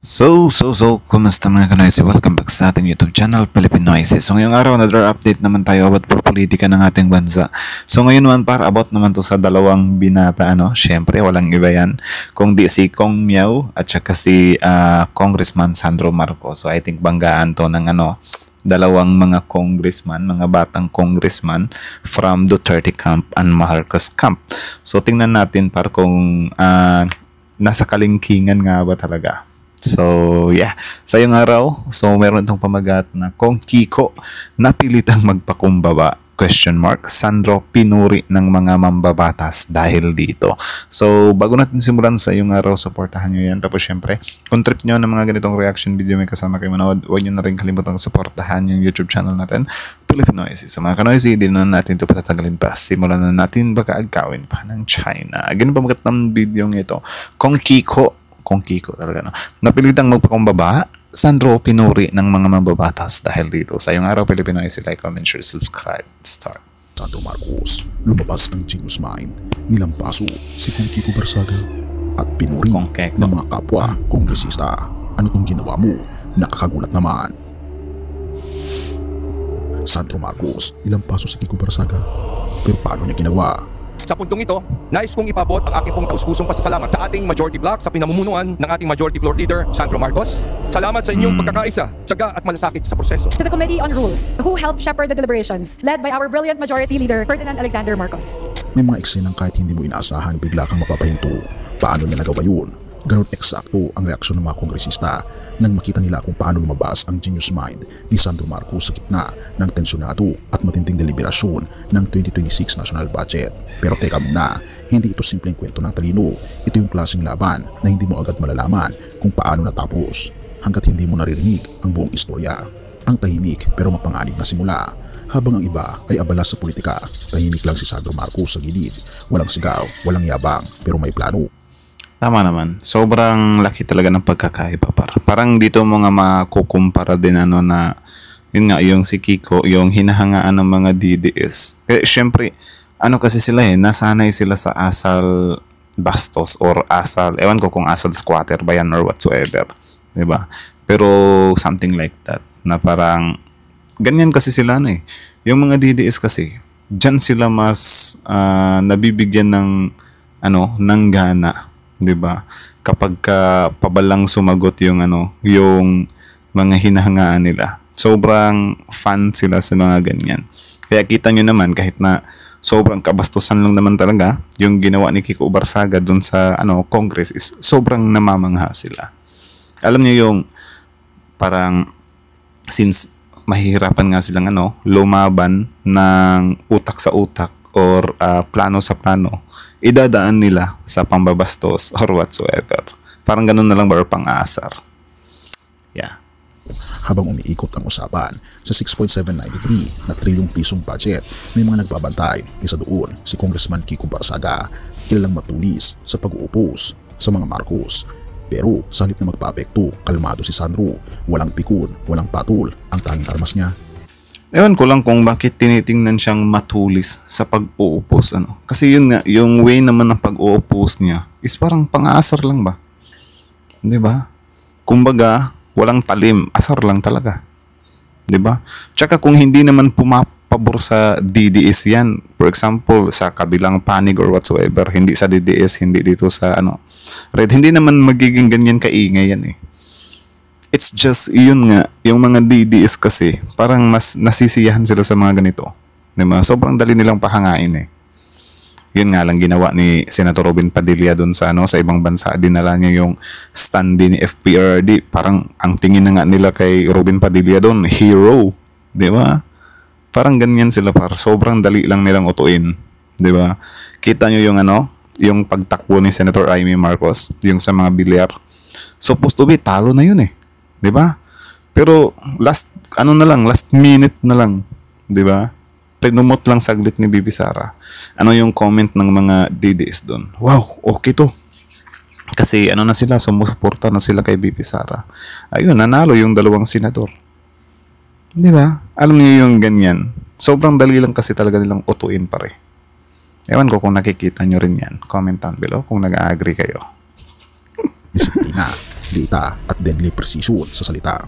Kumusta mga kanoise? Welcome back sa ating YouTube channel, Philippine Noises. So, ngayong araw, another update naman tayo about po politika ng ating bansa. So, ngayon naman, about naman to sa dalawang binata, Siyempre, walang iba yan. Kung di si Kong Miao at saka si Congressman Sandro Marcos. So, I think banggaan to ng dalawang mga congressman, mga batang congressman from Duterte camp and Marcos camp. So, tingnan natin kung nasa kalingkingan nga ba talaga. So, sa yung araw, meron itong pamagat na Kong Kiko napilitang magpakumbaba, ? Sandro pinuri ng mga mambabatas dahil dito. So, bago natin simulan sa yung araw, supportahan nyo yan. Tapos, syempre, kung trip nyo ng mga ganitong reaction video may kasama kayo manood, huwag nyo na rin kalimutang supportahan yung YouTube channel natin, Philippine Noises. So, mga kanoisy, hindi na natin ito patatagalin pa. Simulan na natin baka agkawin pa ng China. Ganun pamagat ng video ito. Kong Kiko talaga, napilitang magpakumbaba, Sandro pinuri ng mga mababatas dahil dito. Sa yung araw, Pilipino ay like, comment, share, subscribe. Start. Sandro Marcos, lumabas ng Genius Mind, nilampaso si Kong Kiko Barsaga at pinuri ng mga kapwa kongresista. Ano tong ginawa mo? Nakakagulat naman. Sandro Marcos, nilampaso si Kiko Barsaga. Pero paano niya ginawa? Sa puntong ito, nais kong ipabot ang aking pong taus-pusong pasasalamat sa ating majority bloc sa pinamumunuan ng ating majority floor leader, Sandro Marcos. Salamat sa inyong pagkakaisa, tiyaga at malasakit sa proseso. To the Committee on Rules, who helped shepherd the deliberations, led by our brilliant majority leader, Ferdinand Alexander Marcos. May mga eksenang kahit hindi mo inaasahan, bigla kang mapapahinto. Paano niya nagawa yun? Ganon eksakto ang reaksyon ng mga kongresista nang makita nila kung paano lumabas ang genius mind ni Sandro Marcos sa gitna ng tensyonado at matinding deliberasyon ng 2026 national budget. Pero teka muna, hindi ito simpleng kwento ng talino. Ito yung klaseng laban na hindi mo agad malalaman kung paano natapos hanggat hindi mo naririnig ang buong istorya. Ang tahimik pero mapanganib na simula. Habang ang iba ay abala sa politika, tahimik lang si Sandro Marcos sa gilid. Walang sigaw, walang yabang, pero may plano. Tama naman. Sobrang laki talaga ng pagkakaiba. Parang dito mo nga makukumpara din na yun nga, yung si Kiko, yung hinahangaan ng mga DDS. Syempre, kasi sila nasanay sila sa asal bastos or asal, ewan ko kung asal squatter ba yan or whatsoever. Diba? Pero something like that. Na parang, ganyan kasi sila Yung mga DDS kasi, dyan sila mas nabibigyan ng gana. 'Di ba? Kapag pabalang sumagot yung yung mga hinahangaan nila. Sobrang fan sila sa mga ganyan. Kaya kita nyo naman kahit na sobrang kabastusan lang naman talaga yung ginawa ni Kiko Barsaga dun sa Congress is sobrang namamangha sila. Alam niyo yung parang since mahihirapan nga silang lumaban ng utak sa utak or plano sa plano, idadaan nila sa pambabastos or whatsoever. Parang ganun na lang ba or pang-aasar. Yeah. Habang umiikot ang usapan sa 6.793 na trilyong pisong budget, may mga nagbabantay. Isa doon si Congressman Kiko Barsaga, kilalang matulis sa pag-uupos sa mga Marcos. Pero sa halip na magpa-apekto, kalmado si Sandro. Walang pikon, walang patol, ang tanging armas niya. Ewan ko lang kung bakit tinitingnan siyang matulis sa pag-uupos. Kasi yun nga, yung way naman ng pag-uupos niya is parang pang-aasar lang ba? Di ba? Kumbaga, walang talim, asar lang talaga. Di ba? Tsaka kung hindi naman pumapabor sa DDS yan, for example, sa kabilang panig or whatsoever, hindi sa DDS, hindi dito sa Red, hindi naman magiging ganyan kaingay yan It's just, yun nga, yung mga DDS kasi, parang mas nasisiyahan sila sa mga ganito. Diba? Sobrang dali nilang pahangain Yun nga lang ginawa ni Senator Robin Padilla dun sa ibang bansa. Dinala niya yung stand ni FPRD. Parang ang tingin na nga nila kay Robin Padilla dun, hero. Diba? Parang ganyan sila sobrang dali lang nilang utuin. Diba? Kita nyo yung yung pagtakbo ni Senator Amy Marcos, yung sa mga bilyar. Supposed to be, talo na yun 'di ba? Pero last minute na lang, 'di ba? Pinumot lang saglit ni Bibi Sara. Yung comment ng mga DDS doon? Wow, okay to. Kasi na sila, sumusuporta na sila kay Bibi Sara. Ayun, nanalo yung dalawang senador. 'Di ba? Alam niyo yung ganyan. Sobrang dali lang kasi talaga nilang utuin pare. Ewan ko kung nakikita nyo rin yan. Comment down below kung nag-agree kayo. Disiplina, data at deadly precision sa salita.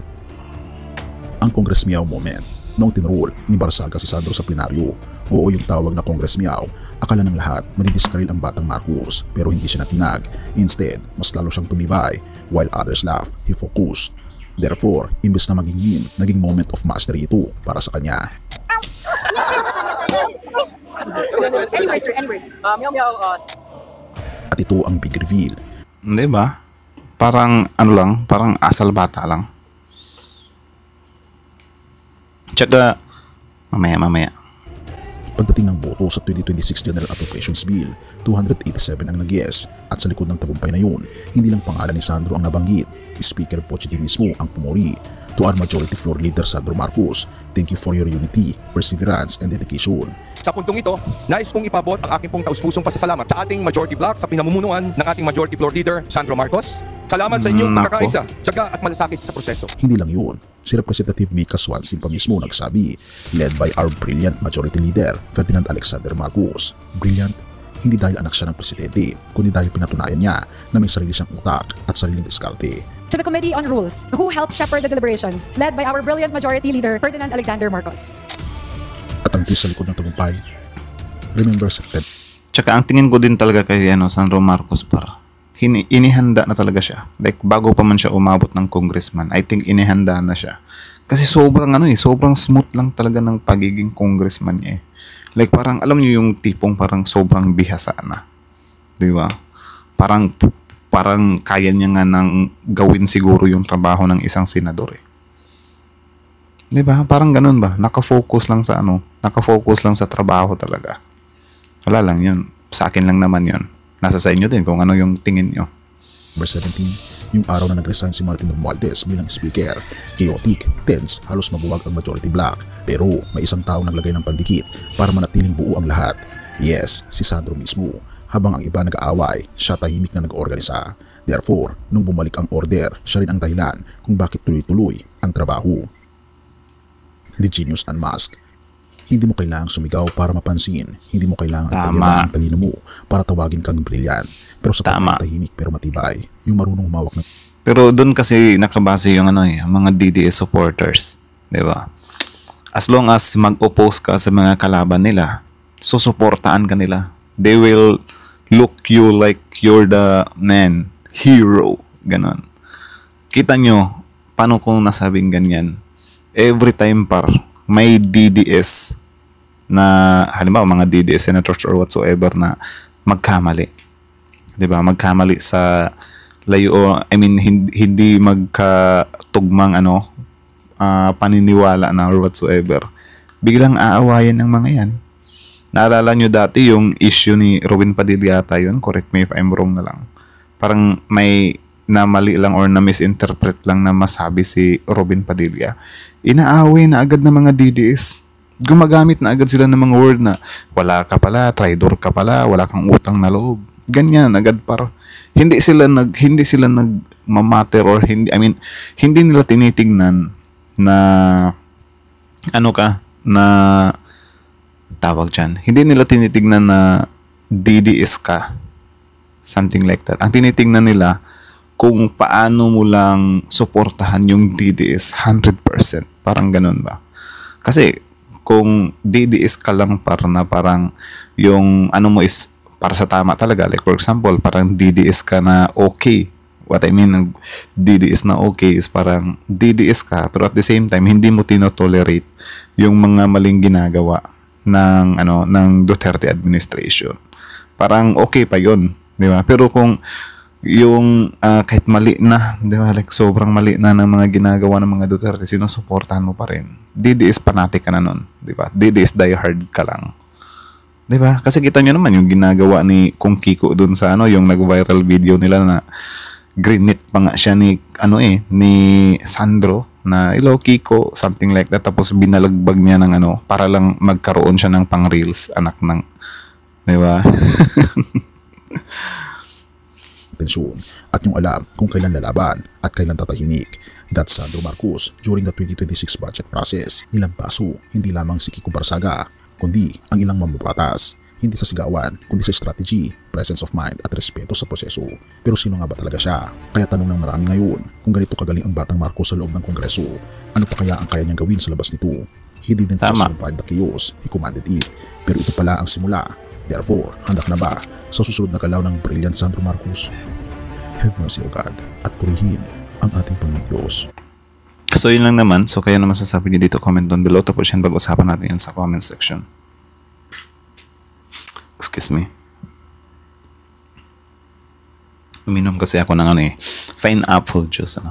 Ang Congress Meow moment noong tinrol ni Barsaga si Sandro sa plenaryo. Oo, yung tawag na Congress Meow. Akala ng lahat madidiskaril ang batang Marcos pero hindi siya natinag. Instead, mas lalo siyang tumibay. While others laugh, he focused. Therefore, imbes na maging meme, naging moment of mastery ito para sa kanya. Any words, sir? Any words? Meow meow. At ito ang big reveal. Hindi ba? Parang ano lang, parang asal bata lang. Tsaka, mamaya. Pagdating ng boto sa 2026 General Appropriations Bill, 287 ang nag-yes at sa likod ng tagumpay na yun, hindi lang pangalan ni Sandro ang nabanggit. Speaker Pochidi mismo ang pumuri. To our Majority Floor Leader Sandro Marcos, thank you for your unity, perseverance, and dedication. Sa puntong ito, nais kong ipabot ang aking pong taus-pusong pasasalamat sa ating Majority Block sa pinamumunuan ng ating Majority Floor Leader, Sandro Marcos. Salamat sa inyong Nako. pagkakaisa, tiyaga at malasakit sa proseso. Hindi lang yun, si Representative Mika Swanson pa mismo nagsabi, led by our brilliant Majority Leader, Ferdinand Alexander Marcos. Brilliant? Hindi dahil anak siya ng presidente, kundi dahil pinatunayan niya na may sarili siyang utak at sariling diskarte. To the Committee on Rules, who helped shepherd the deliberations, led by our brilliant Majority Leader, Ferdinand Alexander Marcos. At ang twist sa likod ng tagumpay, remember September Tsaka ang tingin ko din talaga kay Sandro Marcos inihanda na talaga siya. Like bago pa man siya umabot ng congressman, I think inihanda na siya. Kasi sobrang smooth lang talaga ng pagiging congressman niya. Like parang alam niyo yung tipong parang sobrang bihasa na. 'Di ba? Parang kaya niya nga nang gawin siguro yung trabaho ng isang senador eh. 'Di ba? Parang ganun ba? Naka-focus lang sa trabaho talaga. Wala lang 'yun. Sa akin lang naman 'yun. Nasa sa inyo din kung ano yung tingin nyo. Number 17, yung araw na nag-resign si Martin Romualdez bilang speaker. Chaotic, tense, halos mabuwag ang majority block. Pero may isang tao naglagay ng pandikit para manatiling buo ang lahat. Yes, si Sandro mismo. Habang ang iba nag-aaway, siya tahimik na nag-organisa. Therefore, nung bumalik ang order, siya rin ang dahilan kung bakit tuloy-tuloy ang trabaho. The Genius Unmasked. Hindi mo kailangang sumigaw para mapansin. Hindi mo kailangang pagyaman ang talino mo para tawagin kang brilliant. Pero sa tahimik pero matibay, yung marunong humawak ng... Pero doon kasi nakabase yung mga DDS supporters. 'Di ba? As long as mag-oppose ka sa mga kalaban nila, susuportaan ka nila. They will look you like you're the hero. Ganon. Kita nyo, paano kung nasabing ganyan? Every time may DDS na halimbawa mga DDS senators or whatsoever na magkamali. 'Di ba? Magkamali sa layo, hindi magkatugmang paniniwala na or whatsoever. Biglang aawayan ng mga 'yan. Naalala nyo dati yung issue ni Robin Padilla yata yun, correct me if I'm wrong na lang. Parang may namali lang or na-misinterpret lang na masabi si Robin Padilla. Inaaway na agad ng mga DDS. Gumagamit na agad sila ng mga word na wala ka pala, traidor ka pala, wala kang utang na loob. Ganyan agad hindi sila nagmamatter or hindi nila tinitingnan na tawag dyan. Hindi nila tinitingnan na DDS ka. Something like that. Ang tinitingnan nila kung paano mo lang suportahan yung DDS 100%. Parang ganun ba? Kasi kung DDS ka lang parang yung mo is para sa tama talaga. Like for example, parang DDS ka na okay. What I mean, DDS na okay is parang DDS ka pero at the same time hindi mo tinotolerate yung mga maling ginagawa ng Duterte administration. Parang okay pa 'yon, 'di ba? Pero kung yung kahit mali na, 'di ba? Like sobrang mali na ng mga ginagawa ng mga Duterte, sinusuportahan mo pa rin. DDS fanatic ka na nun, 'di ba? DDS diehard ka lang. 'Di ba? Kasi kita niyo naman yung ginagawa ni Kung Kiko doon sa yung nag-viral video nila na grinit pa nga siya ni Sandro na hello Kiko, something like that, tapos binalagbag niya ng para lang magkaroon siya ng pang-reels, anak ng, 'di ba? Tensyon at yung alam kung kailan lalaban at kailan tatahimik. That's Sandro Marcos during the 2026 budget process. Ilang paso, hindi lamang si Kiko Barsaga, kundi ang ilang mambabatas. Hindi sa sigawan, kundi sa strategy, presence of mind at respeto sa proseso. Pero sino nga ba talaga siya? Kaya tanong ng marami ngayon, kung ganito kagaling ang batang Marcos sa loob ng Kongreso, ano pa kaya ang kaya niyang gawin sa labas nito? He didn't just survive the chaos, he commanded it. Pero ito pala ang simula. Therefore, handa ka na ba sa susunod na galaw ng brilliant Sandro Marcos? Have mercy o God at purihin ang ating Panginoon Diyos. So yun lang naman. So kaya naman sasabi niyo dito, comment down below. Tapos yan, pag-usapan natin yan sa comment section. Excuse me. Uminom kasi ako ng fine apple juice.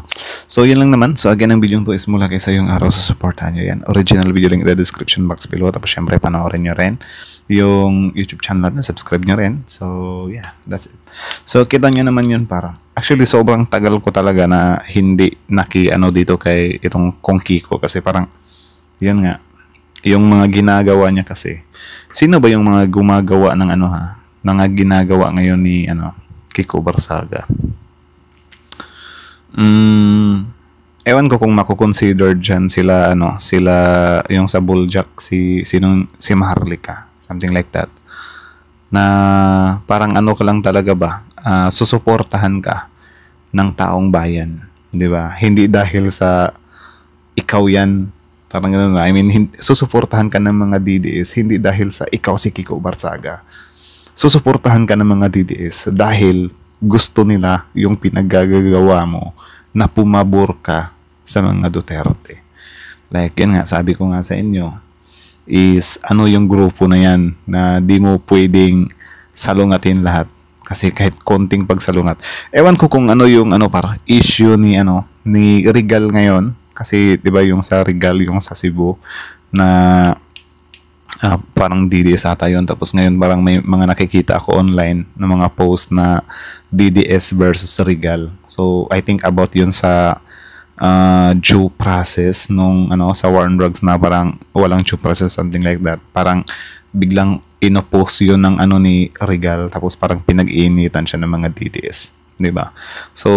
So yun lang naman. So again, ang video to is mula kaysa yung araw, sa supportahan nyo yan. Original video link in the description box below. Tapos syempre panoorin nyo rin yung YouTube channel natin. Subscribe nyo rin. So yeah, that's it. So kita nyo naman yun para. Actually, sobrang tagal ko talaga na hindi dito kay itong Kong Kiko. Kasi parang, yun nga, yung mga ginagawa niya kasi. Sino ba yung mga gumagawa ng mga ginagawa ngayon ni Kiko Barsaga? Ewan ko kung mako-consider dyan sila yung sa Buljak si Maharlika, something like that, na parang ka lang talaga ba, susuportahan ka ng taong bayan, di ba? Hindi dahil sa ikaw yan, parang gano'n. I mean, susuportahan ka ng mga DDS hindi dahil sa ikaw si Kiko Barsaga. Susuportahan ka ng mga DDS dahil gusto nila yung pinaggagawa mo na pumabor ka sa mga Duterte. Like, yun nga, sabi ko nga sa inyo, is yung grupo na yan na di mo pwedeng salungatin lahat. Kasi kahit konting pagsalungat. Ewan ko kung yung issue ni Regal ngayon. Kasi 'di ba yung sa Regal, yung sa Cebu na parang DDS ata yun. Tapos ngayon parang may mga nakikita ako online na mga post na DDS versus Regal. So I think about yun sa due process nung sa war on drugs na parang walang due process, something like that. Parang biglang inopose yun ng ni Regal, tapos parang pinag-iinitan siya ng mga DDS, di ba? So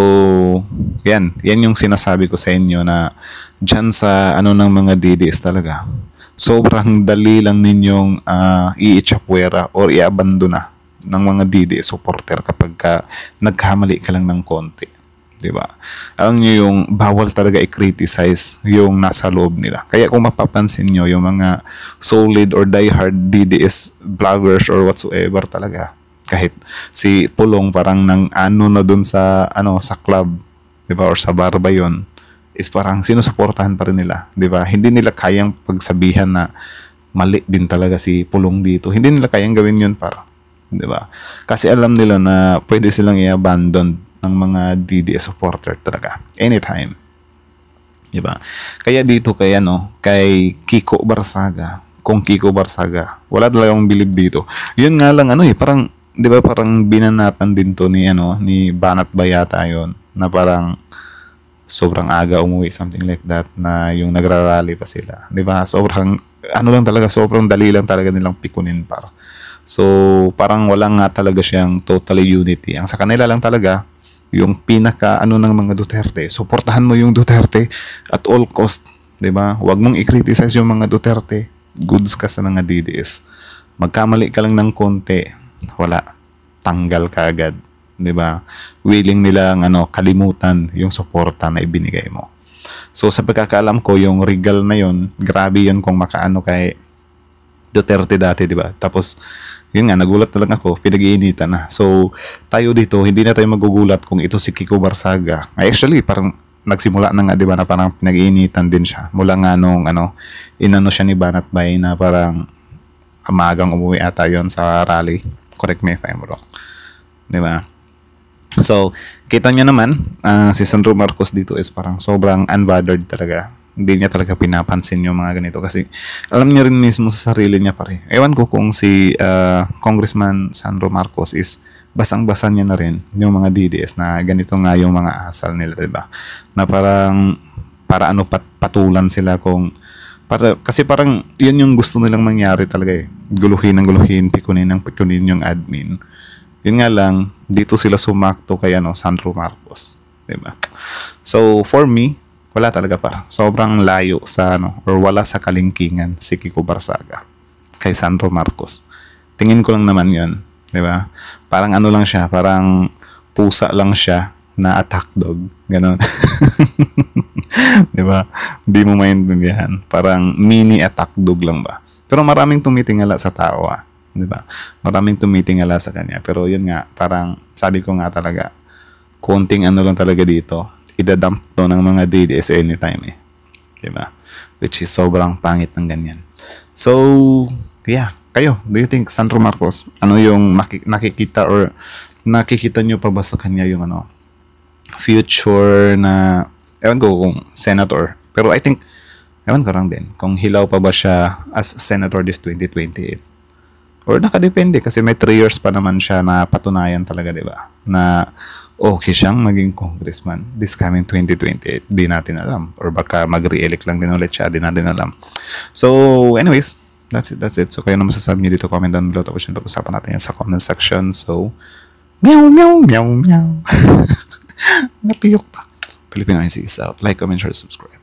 yan yung sinasabi ko sa inyo na dyan sa ng mga DDS talaga, sobrang dali lang ninyong i-chapwera or i-abandona ng mga DDS supporter kapag nagkamali ka lang ng konti. Diba? Alam niyo yung bawal talaga i-criticize yung nasa loob nila. Kaya kung mapapansin niyo yung mga solid or diehard DDS vloggers or whatsoever talaga, kahit si Pulong parang na dun sa sa club, diba, or sa bar ba yun, is parang sinusuportahan pa rin nila, diba? Hindi nila kayang pagsabihan na mali din talaga si Pulong dito. Hindi nila kayang gawin yun para, diba? Kasi alam nila na pwede silang i-abandon ng mga DDS supporter talaga anytime, diba? Kaya dito kay kay Kiko Barsaga, kung Kiko Barsaga, wala talagang bilib dito. Yun nga lang parang 'di ba, parang binanatan din to ni ni Banat Bayata yon, na parang sobrang aga umuwi, something like that, na yung nagrarally pa sila, 'di ba? Sobrang lang talaga, sobrang dali lang talaga nilang pikunin para. So parang wala nga talaga siyang totally unity. Ang sa kanila lang talaga yung pinaka ng mga Duterte, suportahan mo yung Duterte at all cost, 'di ba? Huwag mong i-criticize yung mga Duterte. Goods ka sa mga DDS. Magkamali ka lang ng konti, wala, tanggal ka agad, 'di ba? Willing nilang kalimutan yung suporta na ibinigay mo. So sa pagkakaalam ko, yung Regal na yon, grabe yun kung makaano kay Duterte dati, 'di ba? Tapos yun nga, nagulat na lang ako, pinag-iinitan na. So, tayo dito, hindi na tayo magugulat kung ito si Kiko Barsaga. Actually, parang nagsimula na nga, di ba, na parang pinag-iinitan din siya. Mula nga nung, inano siya ni Banat Bay na parang amagang umuwi ata yun sa rally. Correct me if I'm wrong. Di ba? So, kita nyo naman, si Sandro Marcos dito is parang sobrang unbothered talaga. Hindi niya talaga pinapansin yung mga ganito kasi alam niya rin mismo sa sarili niya pare. Ewan ko kung si Congressman Sandro Marcos is basang-basa niya na rin yung mga DDS na ganito nga yung mga asal nila, diba? Na parang patulan sila kasi parang yun yung gusto nilang mangyari talaga eh. Guluhin ng guluhin, pikunin ng pikunin yung admin. Yun nga lang, dito sila sumakto kay Sandro Marcos, diba? So for me, wala talaga para. Sobrang layo sa or wala sa kalingkingan si Kiko Barsaga kay Sandro Marcos. Tingin ko lang naman yun. Di ba? Parang ano lang siya, parang pusa lang siya na attack dog. Ganon. Di ba? Hindi mo maintindihan. Parang mini attack dog lang ba? Pero maraming tumitingala sa tao, ah. Di ba? Maraming tumitingala sa kanya. Pero yun nga, parang sabi ko nga talaga, konting ano lang talaga dito. Idadump to ng mga DDS anytime eh. Di ba? Which is sobrang pangit ng ganyan. So, yeah. Kayo, do you think Sandro Marcos, ano yung nakikita or nakikita nyo pa ba sa kanya yung ano, future na, ewan ko kung senator. Pero I think, ewan ko lang din, kung hilaw pa ba siya as senator this 2028. Or nakadepende kasi may 3 years pa naman siya na patunayan talaga, di ba? Na okay siyang maging congressman this coming 2028. Di natin alam. Or baka mag-re-elect lang din ulit siya. Di natin alam. So, anyways, that's it. So, kayo na masasabi niyo dito, comment down below. Tapos yun, pag-usapan natin yan sa comment section. So, meow, meow, meow, meow. Napiyok pa. Filipino ICs out. Like, comment, share, subscribe.